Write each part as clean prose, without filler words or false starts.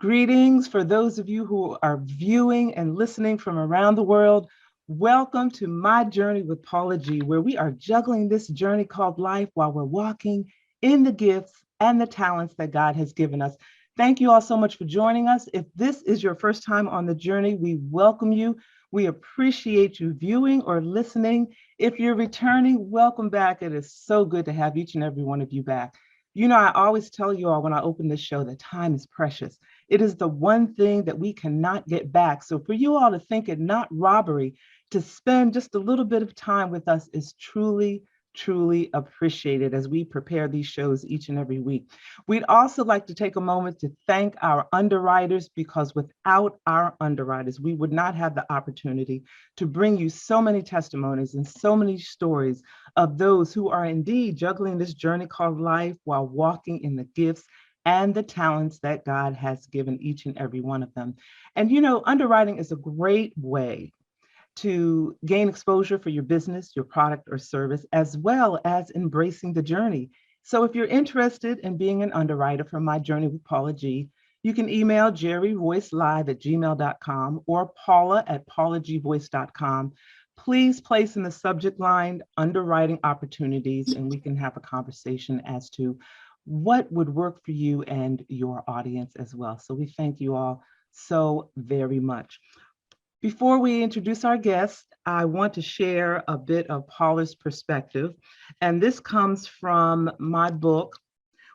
Greetings for those of you who are viewing and listening from around the world. Welcome to My Journey with Paula G, where we are juggling this journey called life while we're walking in the gifts and the talents that God has given us. Thank you all so much for joining us. If this is your first time on the journey, we welcome you. We appreciate you viewing or listening. If you're returning, welcome back. It is so good to have each and every one of you back. You know, I always tell you all when I open this show that time is precious. It is the one thing that we cannot get back. So for you all to think it not robbery to spend just a little bit of time with us is truly, truly appreciated as we prepare these shows each and every week. We'd also like to take a moment to thank our underwriters, because without our underwriters, we would not have the opportunity to bring you so many testimonies and so many stories of those who are indeed juggling this journey called life while walking in the gifts and the talents that God has given each and every one of them. And you know, underwriting is a great way to gain exposure for your business, your product or service, as well as embracing the journey. So if you're interested in being an underwriter for My Journey with Paula G, you can email jerryvoicelive@gmail.com or paula@paulagvoice.com. Please place in the subject line underwriting opportunities, and we can have a conversation as to what would work for you and your audience as well. So we thank you all so very much. Before we introduce our guest, I want to share a bit of Paula's perspective. And this comes from my book,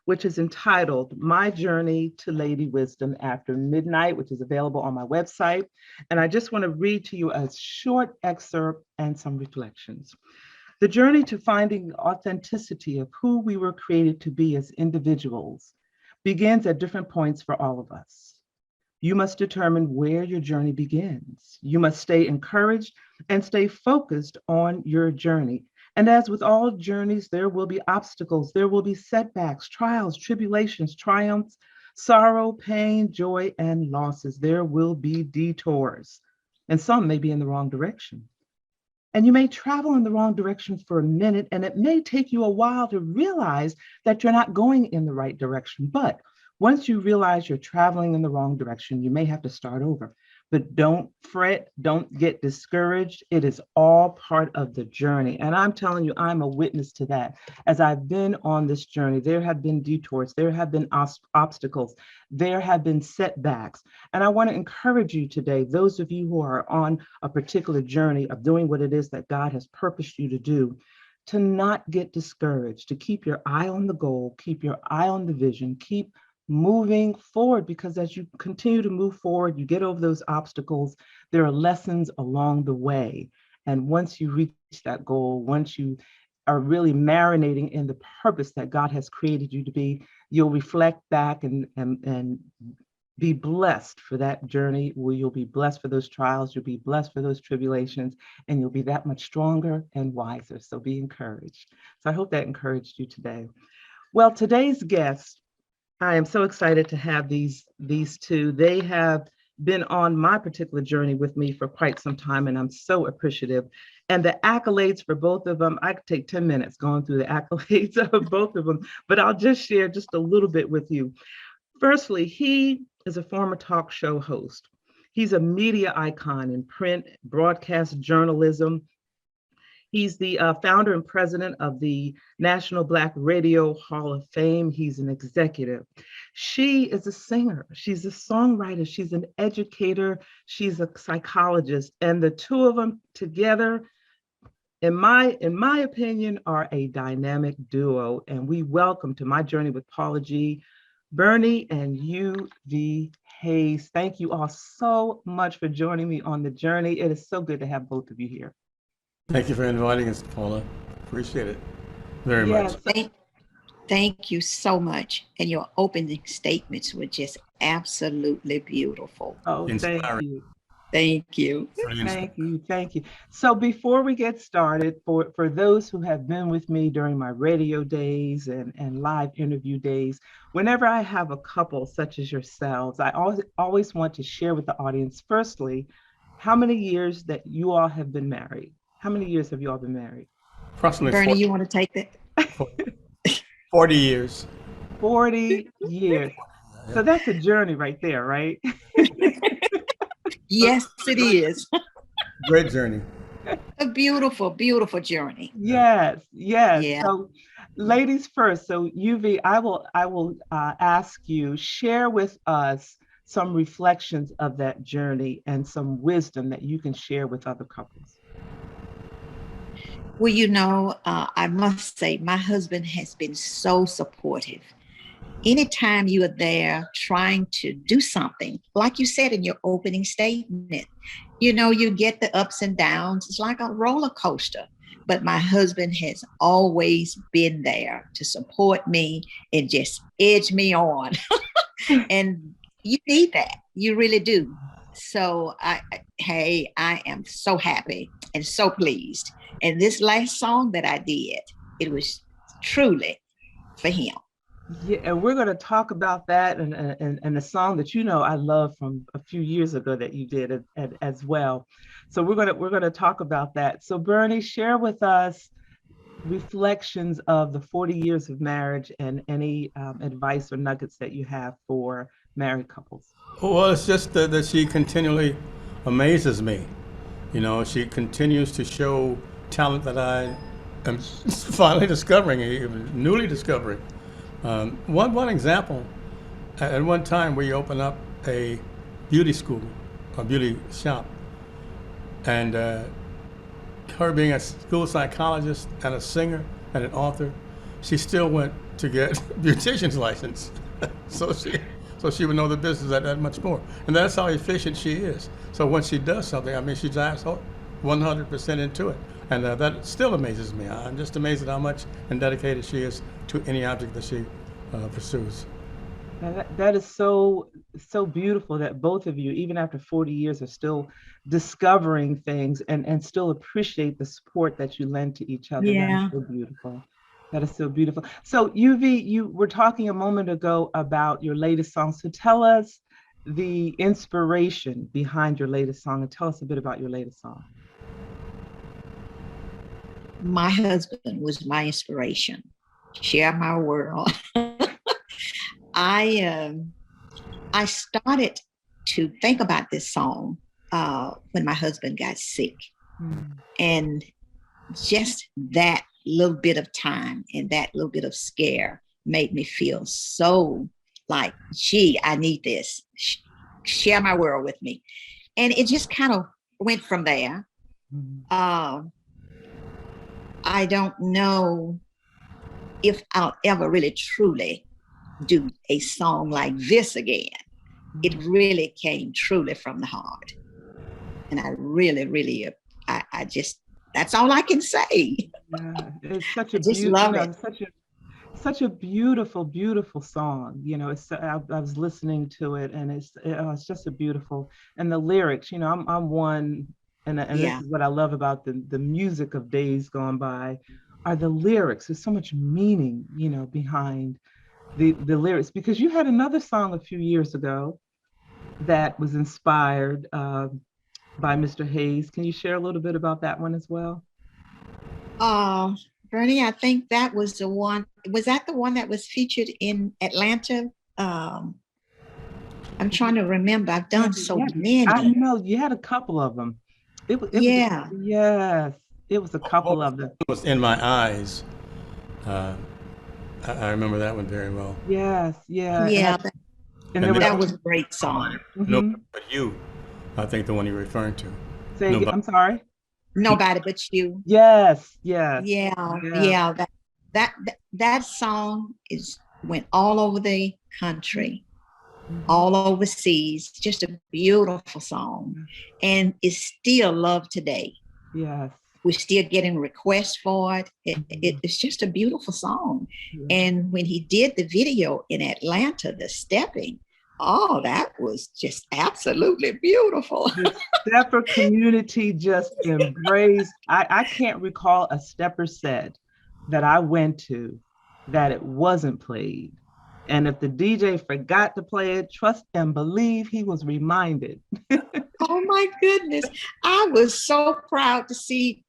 which is entitled My Journey to Lady Wisdom After Midnight, which is available on my website. And I just want to read to you a short excerpt and some reflections. The journey to finding the authenticity of who we were created to be as individuals begins at different points for all of us. You must determine where your journey begins. You must stay encouraged and stay focused on your journey. And as with all journeys, there will be obstacles, there will be setbacks, trials, tribulations, triumphs, sorrow, pain, joy, and losses. There will be detours, and some may be in the wrong direction. And you may travel in the wrong direction for a minute, and it may take you a while to realize that you're not going in the right direction. But once you realize you're traveling in the wrong direction, you may have to start over. But don't fret, don't get discouraged. It is all part of the journey. And I'm telling you, I'm a witness to that. As I've been on this journey, there have been detours, there have been obstacles, there have been setbacks. And I want to encourage you today, those of you who are on a particular journey of doing what it is that God has purposed you to do, to not get discouraged, to keep your eye on the goal, keep your eye on the vision, keep moving forward, because as you continue to move forward, you get over those obstacles, there are lessons along the way. And once you reach that goal, once you are really marinating in the purpose that God has created you to be, you'll reflect back and be blessed for that journey, where you'll be blessed for those trials, you'll be blessed for those tribulations, and you'll be that much stronger and wiser. So be encouraged. So I hope that encouraged you today. Well, today's guest, I am so excited to have these two. They have been on my particular journey with me for quite some time, and I'm so appreciative. And the accolades for both of them, I could take 10 minutes going through the accolades of both of them, but I'll just share just a little bit with you. Firstly, he is a former talk show host. He's a media icon in print, broadcast journalism. He's the founder and president of the National Black Radio Hall of Fame. He's an executive. She is a singer. She's a songwriter. She's an educator. She's a psychologist. And the two of them together, in my opinion, are a dynamic duo. And we welcome to My Journey with Paula G, Bernie and Uvee Hayes. Thank you all so much for joining me on the journey. It is so good to have both of you here. Thank you for inviting us, Paula. Appreciate it very much. Thank you so much. And your opening statements were just absolutely beautiful. Oh, Inspiring. thank you. Thank you. Thank you. Thank you. So before we get started, for those who have been with me during my radio days and live interview days, whenever I have a couple such as yourselves, I always want to share with the audience, firstly, how many years that you all have been married. How many years have you all been married? Approximately Bernie, 40, you want to take that? 40 years. 40 years. So that's a journey right there, right? Yes, it is. Great journey. A beautiful, beautiful journey. Yes, yes. Yeah. So, ladies first. So, Uvee, I will ask you share with us some reflections of that journey and some wisdom that you can share with other couples. Well, I must say, my husband has been so supportive. Anytime you are there trying to do something, like you said in your opening statement, you get the ups and downs. It's like a roller coaster. But my husband has always been there to support me and just edge me on. And you need that. You really do. So I am so happy and so pleased. And this last song that I did, it was truly for him. Yeah, and we're going to talk about that and a song that I love from a few years ago that you did as well. So we're going to talk about that. So Bernie, share with us reflections of the 40 years of marriage and any advice or nuggets that you have for married couples. Well, it's just that she continually amazes me. She continues to show talent that I am finally discovering, even newly discovering. One example, at one time we opened up a beauty school, a beauty shop, and her being a school psychologist and a singer and an author, she still went to get beautician's license. so she would know the business that much more. And that's how efficient she is. So when she does something, she dives 100% into it. And that still amazes me. I'm just amazed at how much and dedicated she is to any object that she pursues. That is so beautiful that both of you, even after 40 years, are still discovering things and still appreciate the support that you lend to each other. Yeah. That is so beautiful. That is so beautiful. So Uvee, you were talking a moment ago about your latest song. So tell us the inspiration behind your latest song and tell us a bit about your latest song. My husband was my inspiration. Share my world. I started to think about this song when my husband got sick. And just that little bit of time and that little bit of scare made me feel so like, gee, I need this. Share my world with me. And it just kind of went from there. I don't know if I'll ever really truly do a song like this again. It really came truly from the heart. And I really, really, I just, that's all I can say. Yeah, it's such a such a beautiful, beautiful song. I was listening to it and it's just a beautiful, and the lyrics, I'm one, and this is what I love about the music of days gone by, are the lyrics. There's so much meaning, behind the lyrics, because you had another song a few years ago that was inspired by Mr. Hayes. Can you share a little bit about that one as well? Bernie, I think that was the one. Was that the one that was featured in Atlanta? I'm trying to remember. I've done so many. I know you had a couple of them. It was yes, it was a couple of them. It was In My Eyes. I remember that one very well. Yes, yeah. Yeah, that was a great song. Nobody But You, I think the one you're referring to. I'm sorry. Nobody But You. Yes. Yeah. That song went all over the country, all overseas. Just a beautiful song, and it's still loved today. Yes. We're still getting requests for it. It's just a beautiful song. And when he did the video in Atlanta, the stepping, that was just absolutely beautiful. The stepper community just embraced. I can't recall a stepper set that I went to that it wasn't played. And if the DJ forgot to play it, trust and believe he was reminded. Oh my goodness. I was so proud to see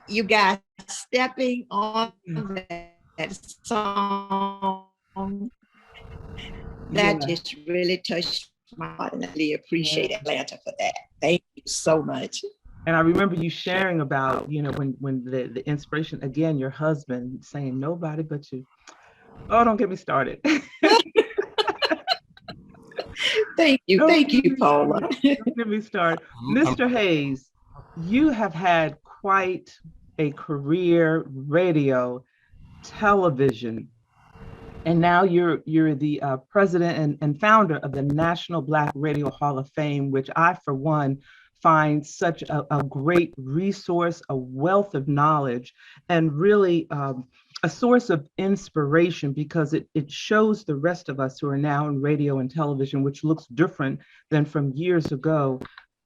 you guys stepping on that song. that Yeah. just really touched my heart, and I really appreciate Atlanta for that. Thank you so much. And I remember you sharing about, when the inspiration, again, your husband saying, nobody but you. Oh, don't get me started. Thank you. Don't Thank get you, me Paula. started. Don't get me started. Mr. Hayes, you have had quite a career, radio, television, and now you're the president and founder of the National Black Radio Hall of Fame, which I, for one, find such a great resource, a wealth of knowledge, and really a source of inspiration, because it shows the rest of us who are now in radio and television, which looks different than from years ago,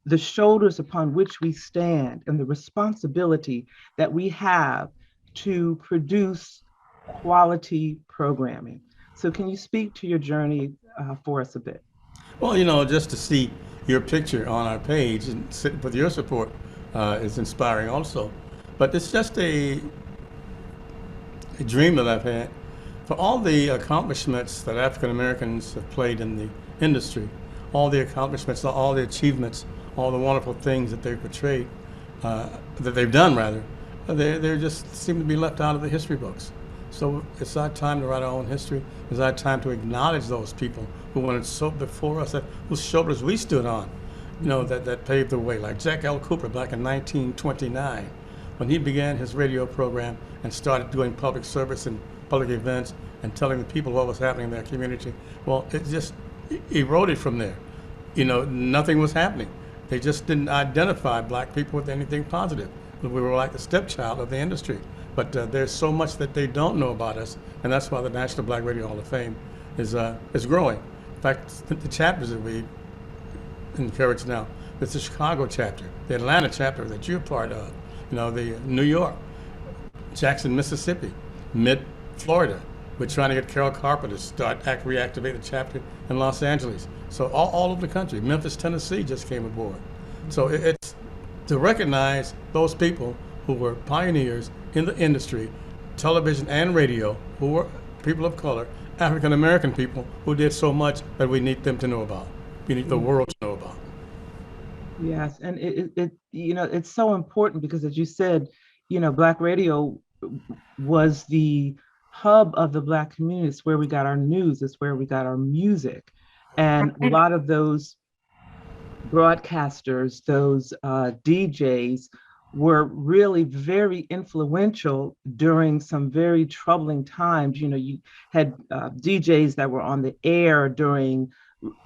the shoulders upon which we stand and the responsibility that we have to produce quality programming. So can you speak to your journey for us a bit? Well, just to see your picture on our page and sit with your support is inspiring also. But it's just a dream that I've had for all the accomplishments that African Americans have played in the industry, all the accomplishments, all the achievements, all the wonderful things that they've portrayed, that they've done rather, they just seem to be left out of the history books. So it's our time to write our own history. It's our time to acknowledge those people who went so before us, whose shoulders we stood on, that paved the way. Like Jack L. Cooper back in 1929, when he began his radio program and started doing public service and public events and telling the people what was happening in their community. Well, it just eroded from there. Nothing was happening. They just didn't identify black people with anything positive. We were like the stepchild of the industry. But there's so much that they don't know about us, and that's why the National Black Radio Hall of Fame is growing. In fact, the chapters that we encourage now, it's the Chicago chapter, the Atlanta chapter that you're part of, the New York, Jackson, Mississippi, mid-Florida. We're trying to get Carol Carpenter to reactivate the chapter in Los Angeles. So all over the country. Memphis, Tennessee just came aboard. So it's to recognize those people who were pioneers in the industry, television and radio, who were people of color, African American people who did so much that we need them to know about. We need the world to know about. Yes, and it's so important because, as you said, Black radio was the hub of the Black community. It's where we got our news. It's where we got our music, and a lot of those broadcasters, those DJs, were really very influential during some very troubling times. You had DJs that were on the air during,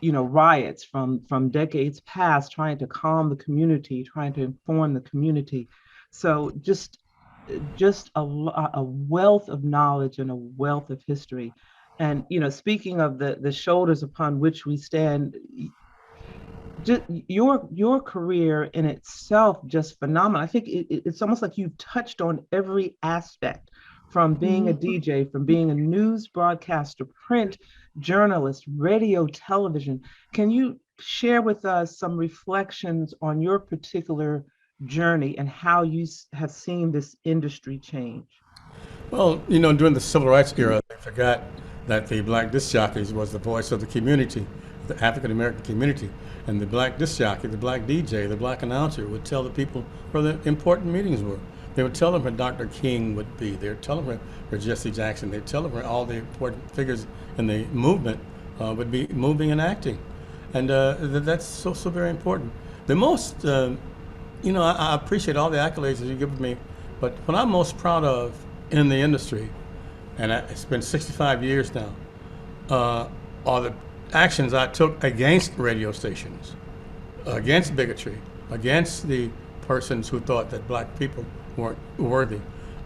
riots from decades past, trying to calm the community, trying to inform the community. So just a wealth of knowledge and a wealth of history. And, speaking of the shoulders upon which we stand, just your career in itself, just phenomenal. I think it's almost like you've touched on every aspect, from being a DJ, from being a news broadcaster, print journalist, radio, television. Can you share with us some reflections on your particular journey and how you have seen this industry change? Well, during the Civil Rights era, they forgot that the black disc jockeys was the voice of the community, the African American community. And the black disc jockey, the black DJ, the black announcer would tell the people where the important meetings were. They would tell them where Dr. King would be. They would tell them where Jesse Jackson. They'd tell them where all the important figures in the movement would be moving and acting. And that's so very important. The most, I appreciate all the accolades that you give me, but what I'm most proud of in the industry, and it's been 65 years now, are the actions I took against radio stations, against bigotry, against the persons who thought that black people weren't worthy.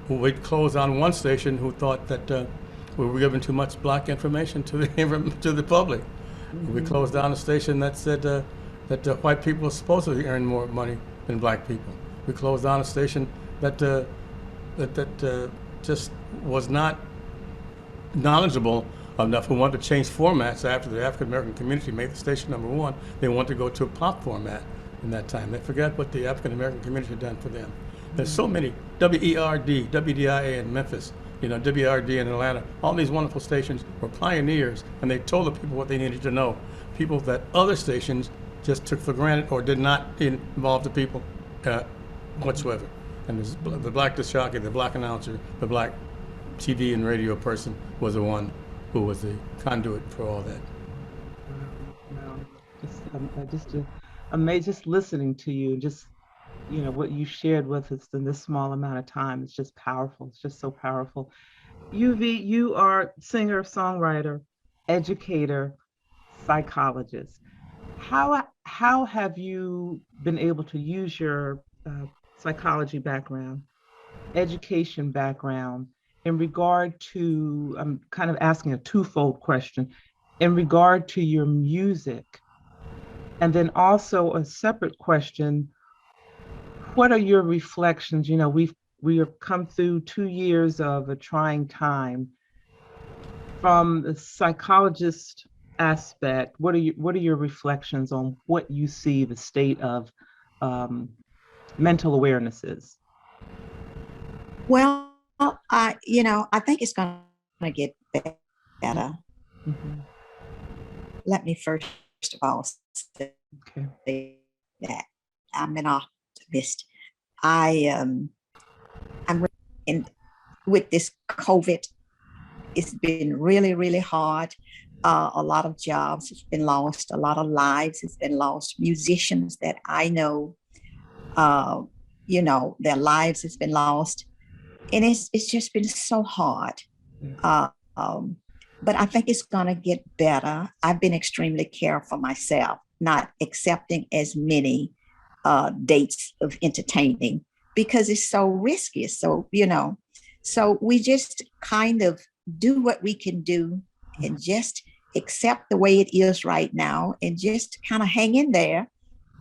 We'd close down one station who thought that we were giving too much black information to the public. Mm-hmm. We closed down a station that said that white people are supposed to earn more money than black people. We closed down a station that just was not knowledgeable enough, who wanted to change formats after the African American community made the station number one. They wanted to go to a pop format in that time. They forgot what the African American community had done for them. There's so many, WERD, WDIA in Memphis, WRD in Atlanta, all these wonderful stations were pioneers, and they told the people what they needed to know. People that other stations just took for granted or did not involve the people whatsoever. And the black disc jockey, the black announcer, the black TV and radio person was the one who was the conduit for all that. Wow. Amazing, just listening to you, just what you shared with us in this small amount of time. It's just powerful. It's just so powerful. Uvee, you are singer, songwriter, educator, psychologist. How have you been able to use your psychology background, education background, in regard to, I'm kind of asking a twofold question, in regard to your music, and then also a separate question, what are your reflections? We have come through 2 years of a trying time. From the psychologist aspect, what are your reflections on what you see the state of mental awareness is? Well, I think it's going to get better. Mm-hmm. Let me first of all say that I'm an optimist. I'm with this COVID, it's been really, really hard. A lot of jobs have been lost. A lot of lives has been lost. Musicians that I know, their lives has been lost. And it's just been so hard. But I think it's going to get better. I've been extremely careful myself, not accepting as many dates of entertaining because it's so risky. So we just kind of do what we can do and just accept the way it is right now and just kind of hang in there,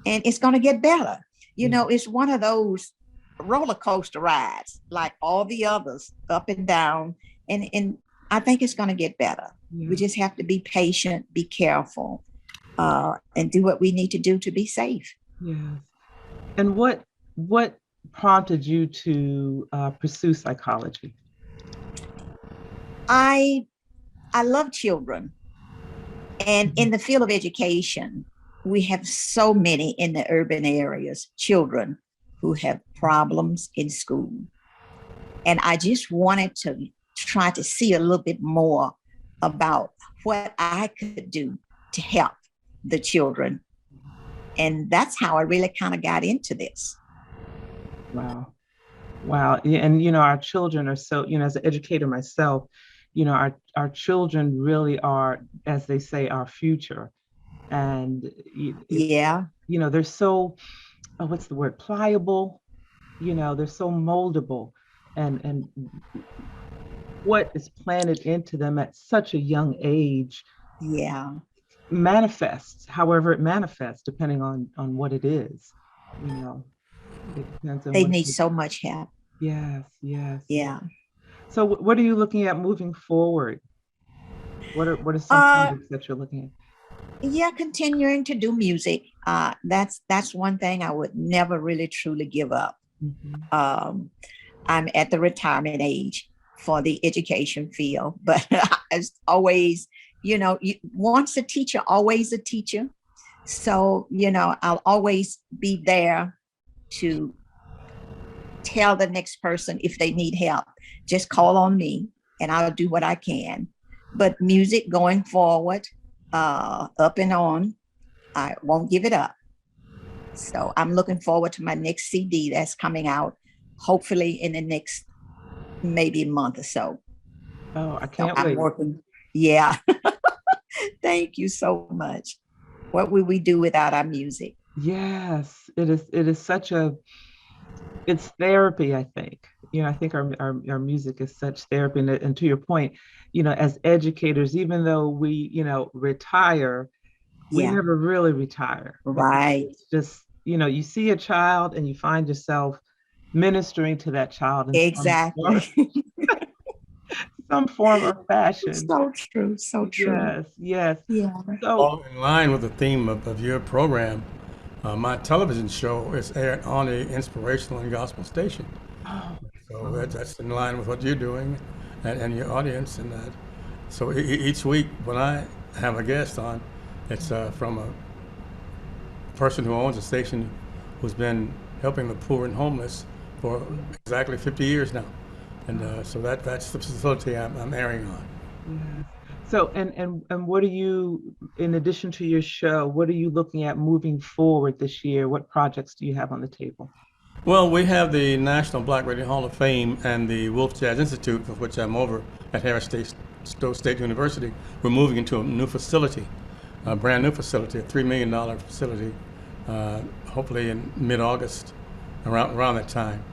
and it's going to get better. It's one of those roller coaster rides like all the others, up and down, and I think it's going to get better. We just have to be patient, be careful, and do what we need to do to be safe. Yes. And what prompted you to pursue psychology? I love children, and in the field of education, we have so many in the urban areas, children who have problems in school. And I just wanted to try to see a little bit more about what I could do to help the children. And that's how I really kind of got into this. Wow. And, our children are so, as an educator myself, our children really are, as they say, our future. And, they're so, what's the word, pliable, they're so moldable, and what is planted into them at such a young age manifests, however it manifests, depending on what it is. It depends on they need so much help. Yes. Yeah. So what are you looking at moving forward? What are some projects that you're looking at? Yeah, continuing to do music. That's one thing I would never really truly give up. Mm-hmm. I'm at the retirement age for the education field, but as always, once a teacher, always a teacher. So, I'll always be there to tell the next person if they need help, just call on me and I'll do what I can. But music going forward, up and on, I won't give it up. So I'm looking forward to my next CD that's coming out, hopefully in the next maybe month or so. Oh, I can't wait. I'm working. Yeah. Thank you so much. What would we do without our music? Yes, it is it's therapy, I think. I think our music is such therapy. And to your point, as educators, even though we, retire, we never really retire. Right. It's just, you see a child and you find yourself ministering to that child. Exactly. Some form or fashion. So true. Yes. Yeah. So, in line with the theme of your program, my television show is aired on an inspirational and gospel station. So that's in line with what you're doing. and your audience. And so each week when I have a guest on, it's from a person who owns a station who's been helping the poor and homeless for exactly 50 years now. And so that's the facility I'm airing on. Yes. So, and what are you, in addition to your show, what are you looking at moving forward this year? What projects do you have on the table? Well, we have the National Black Radio Hall of Fame and the Wolf Jazz Institute, of which I'm over at Harris Stowe State University. We're moving into a new facility, a brand new facility, a $3 million facility, hopefully in mid-August, around that time.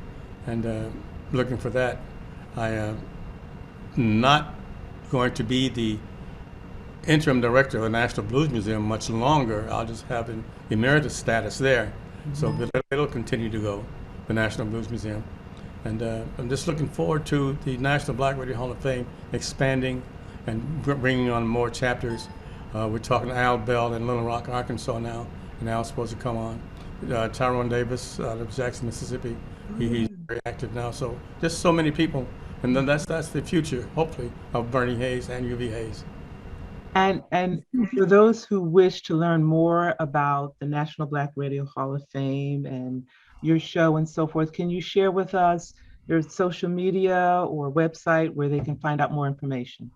And looking for that. I am not going to be the interim director of the National Blues Museum much longer. I'll just have an emeritus status there. So it'll continue to go, the National Blues Museum. And I'm just looking forward to the National Black Radio Hall of Fame expanding and bringing on more chapters. We're talking to Al Bell in Little Rock, Arkansas now, and Al's supposed to come on. Tyrone Davis out of Jackson, Mississippi, he's very active now. So just so many people. And then that's the future, hopefully, of Bernie Hayes and Uvee Hayes. And for those who wish to learn more about the National Black Radio Hall of Fame and your show and so forth, can you share with us your social media or website where they can find out more information?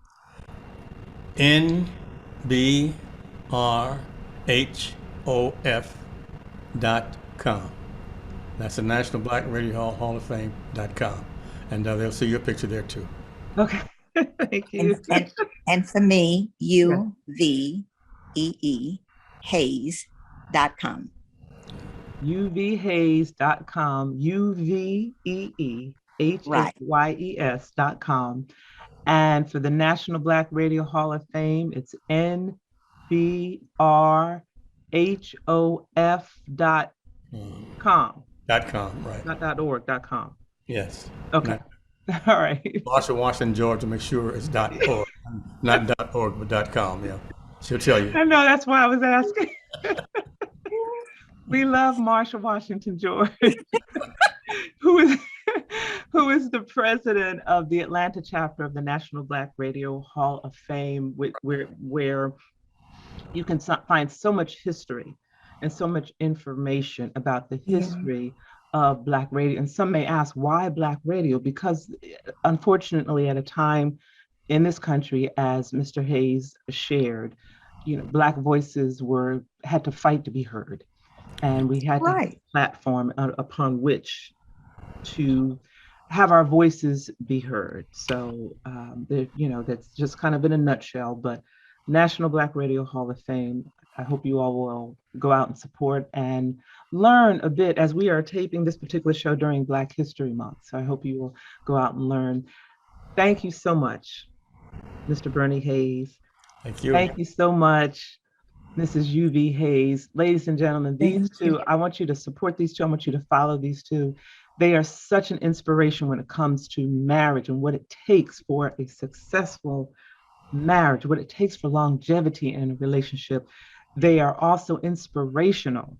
NBRHOF.com. That's the National Black Radio Hall of Fame.com. And they'll see your picture there too. Okay, thank you. And for me, Uvee Hayes.com. UveeHayes.com, UveeHayes.com. And for the National Black Radio Hall of Fame, it's NBRHOF.com. .com, right. Not .org.com. Yes. Okay. All right. Marsha Washington George to make sure it's .org, not .org, but .com. Yeah, she'll tell you. I know, that's why I was asking. We love Marsha Washington George, who is the president of the Atlanta chapter of the National Black Radio Hall of Fame, where you can find so much history and so much information about the history of Black radio. And some may ask, why Black radio? Because unfortunately, at a time in this country, as Mr. Hayes shared, Black voices had to fight to be heard. And we had to have a platform upon which to have our voices be heard. So, that's just kind of in a nutshell, but National Black Radio Hall of Fame, I hope you all will go out and support and learn a bit as we are taping this particular show during Black History Month. So I hope you will go out and learn. Thank you so much, Mr. Bernie Hayes. Thank you. Thank you so much, Mrs. Uvee Hayes. Ladies and gentlemen, these two, I want you to support these two. I want you to follow these two. They are such an inspiration when it comes to marriage and what it takes for a successful marriage, what it takes for longevity in a relationship. They are also inspirational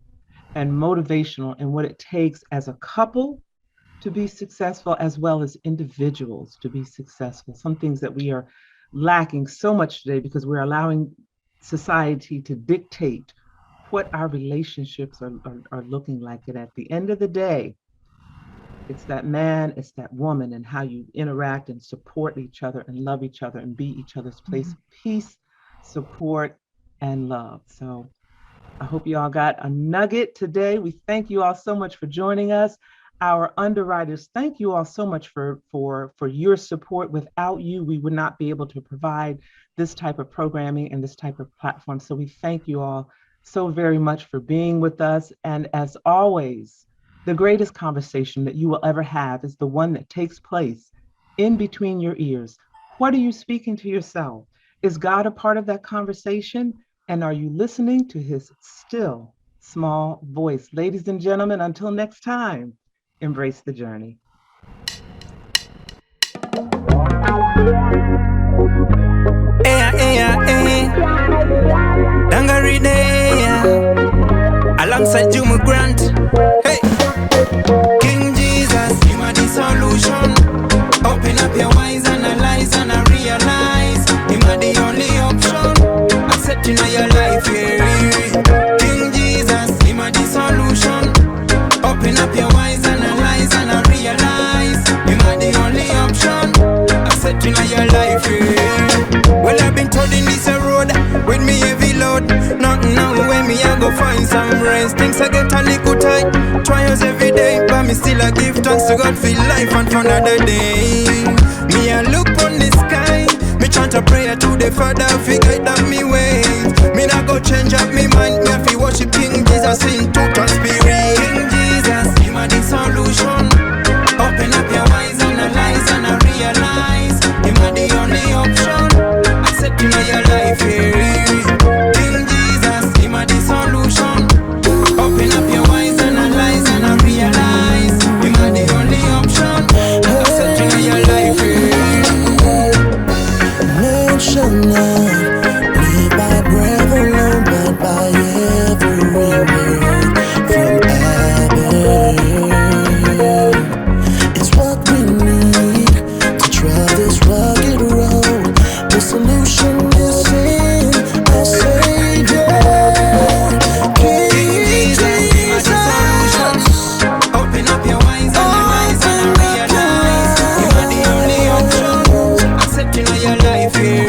and motivational in what it takes as a couple to be successful, as well as individuals to be successful. Some things that we are lacking so much today because we're allowing society to dictate what our relationships are looking like. And at the end of the day, it's that man, it's that woman, and how you interact and support each other and love each other and be each other's place of peace, support, and love. So I hope you all got a nugget today. We thank you all so much for joining us. Our underwriters, thank you all so much for your support. Without you, we would not be able to provide this type of programming and this type of platform. So we thank you all so very much for being with us. And as always, the greatest conversation that you will ever have is the one that takes place in between your ears. What are you speaking to yourself? Is God a part of that conversation? And are you listening to his still small voice? Ladies and gentlemen, until next time, embrace the journey. Alongside Juma Grant, hey, King Jesus, you are the solution. Open up your eyes, analyze. life, yeah. Well, I've been told in this road with me heavy load. Nothing now when me I go find some rest. Things I get a little tight, trials every day, but me still I give thanks to God for life and for another day. Me I look on the sky, me chant a prayer to the Father, fi guide up me way. Me not go change up me mind, me fi worship King Jesus in truth and spirit. King Jesus, him a the solution. Open up your eyes, analyze and I realize him a the only option. Accept him in your life, yeah. King Jesus, him a the solution. Open up your eyes, analyze and I realize him a the only option. Accept him in your life, yeah. Man shall not live by bread alone, but by every word from Abba. It's what we need to travel this rugged road. The solution is in our Savior, King Jesus. Open up your eyes, analyze and realize you are the only option. Accepting of your life, yeah.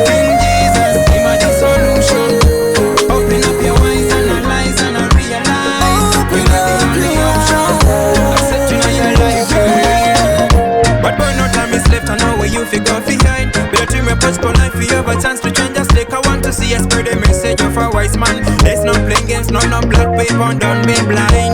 King Jesus, you are the solution. Open up your eyes, analyze and realize you are the only option. Accepting of your life, yeah. But boy, no time is left, I know where you figure behind. Better to me approach for life, you have a chance to change. Just take I want to see you spread the message of a wise man. There's no playing games, no black paper, don't be blind.